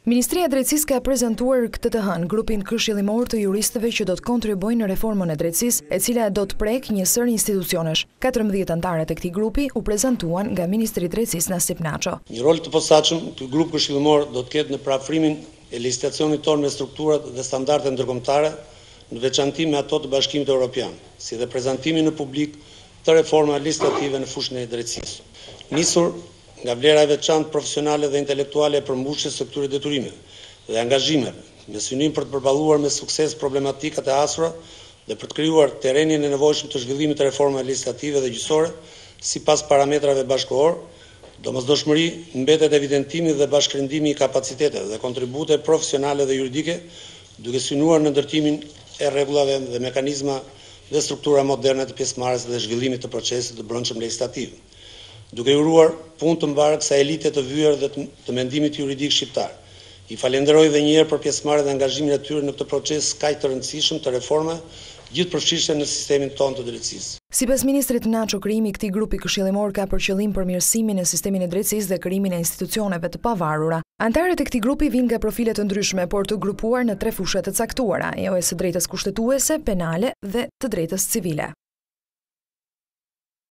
Ministria e Drejtësisë ka prezantuar këtë të hënë grupin këshillimor të juristëve që do të kontribuojnë në reformën e drejtësisë, e cila do të prek një sër institucionesh. 14 anëtarët e këtij grupi u prezantuan nga Ministri i Drejtësisë Nasip Naço. Një rol të posaçëm ky grup këshillimor do të ketë në parafrimin e legjislacionit tonë me strukturat dhe standarde ndërkombëtare, në veçanti me ato të Bashkimit Evropian, si dhe prezantimin në publik të reforma legislative në fushën e drejtësisë. Nisur nga vlera e veçantë profesionale dhe intelektuale e përmbushjes së këtyre detyrimeve dhe angazhimeve, me synim për të përballuar me sukses problematikat e asura dhe për të krijuar terrenin e nevojshëm të zhvillimit të reformave legislative dhe gjyqësore sipas parametrave bashkëkohor, domosdoshmëri mbetet evidentimi dhe bashkërendimi i kapaciteteve dhe kontribute profesionale dhe juridike, duke synuar në ndërtimin e rregullave dhe mekanizma dhe struktura moderne të pjesëmarrjes dhe zhvillimit të procesit të brendshëm legjislativ, duke uruar punë të mbarë kësaj elite të vyer dhe të mendimit juridik shqiptar. I falenderoj edhe një herë për pjesëmarrjen dhe angazhimin e tyre në këtë proces kaq të rëndësishëm të reformave, gjithëpërfshirëse në sistemin tonë të drejtësisë. Sipas ministrit Naço, krijimi i këtij grupi këshillimor ka për qëllim përmirësimin e sistemit të drejtësisë dhe krijimin e institucioneve të pavarura. Anëtarët e këtij grupi vijnë nga profile të ndryshme, por të grupuar në 3 fusha të caktuara, ajo e së drejtës kushtetuese, penale dhe të drejtës civile.